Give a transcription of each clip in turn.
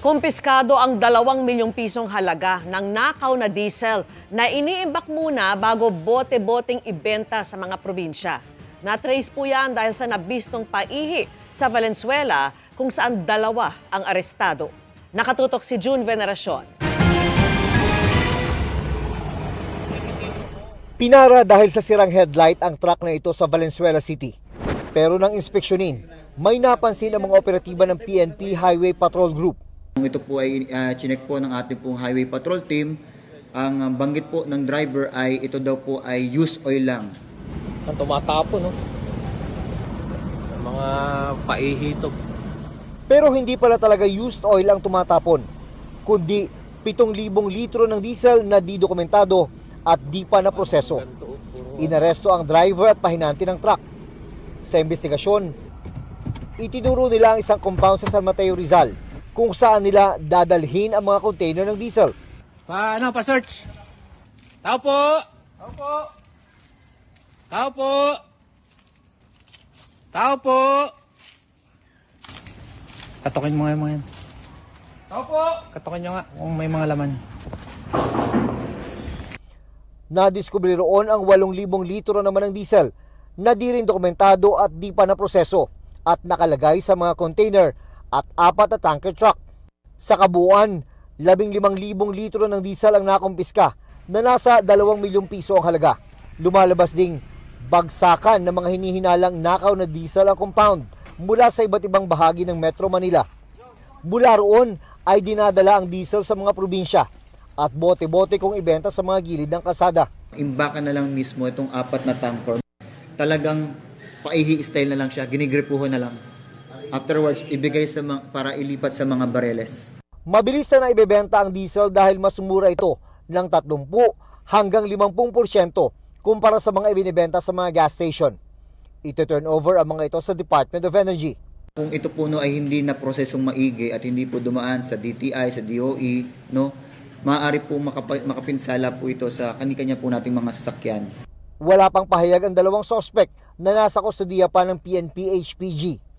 Kumpiskado ang 2 milyong pisong halaga ng nakaw na diesel na iniimbak muna bago bote-boteng ibenta sa mga probinsya. Na-trace po yan dahil sa nabistong paihi sa Valenzuela kung saan 2 ang arestado. Nakatutok si June Veneracion. Pinara dahil sa sirang headlight ang truck na ito sa Valenzuela City. Pero nang inspeksyonin, may napansin ang mga operatiba ng PNP Highway Patrol Group. Ito po ay chinek po ng ating pong highway patrol team. Ang banggit po ng driver ay ito daw po ay used oil lang. Ang tumatapo, no? Mga paihi ito. Pero hindi pala talaga used oil ang tumatapon, kundi 7,000 litro ng diesel na di dokumentado at di pa na proseso. Inaresto ang driver at pahinante ng truck. Sa investigasyon, itinuro nila ang isang compound sa San Mateo, Rizal, kung saan nila dadalhin ang mga container ng diesel. Pa-search. Tao po! Tao po! Tao po! Tao po! Katokin mo nga yung mga yan. Tao po! Katokin nyo nga kung may mga laman. Nadiskubre roon ang 8,000 litro naman ng diesel na di rin dokumentado at di pa na proseso at nakalagay sa mga container at 4 na tanker truck. Sa kabuuan, 15,000 litro ng diesel ang nakumpiska na nasa 2 milyong piso ang halaga. Lumalabas ding bagsakan ng mga hinihinalang nakaw na diesel ang compound mula sa iba't ibang bahagi ng Metro Manila. Mula roon ay dinadala ang diesel sa mga probinsya at bote-bote kung ibenta sa mga gilid ng kalsada. Imbakan na lang mismo itong 4 na tanker. Talagang paihi style na lang siya, ginigripuhan na lang. Afterwards, ibigay para ilipat sa mga bareles. Mabilis na ibebenta ang diesel dahil mas mura ito ng 30 hanggang 50% kumpara sa mga ibinibenta sa mga gas station. Ito turn over ang mga ito sa Department of Energy. Kung ito po ay hindi na prosesong maigi at hindi po dumaan sa DTI, sa DOE, maaari po makapinsala po ito sa kanya-kanya po nating mga sasakyan. Wala pang pahayag ang 2 suspect na nasa kustodiya pa ng PNP HPG.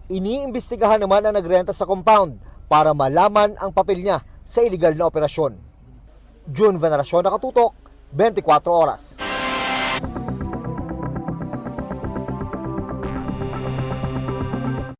Iniimbestigahan naman ang nagrenta sa compound para malaman ang papel niya sa iligal na operasyon. June Veneracion, Nakatutok, 24 Oras.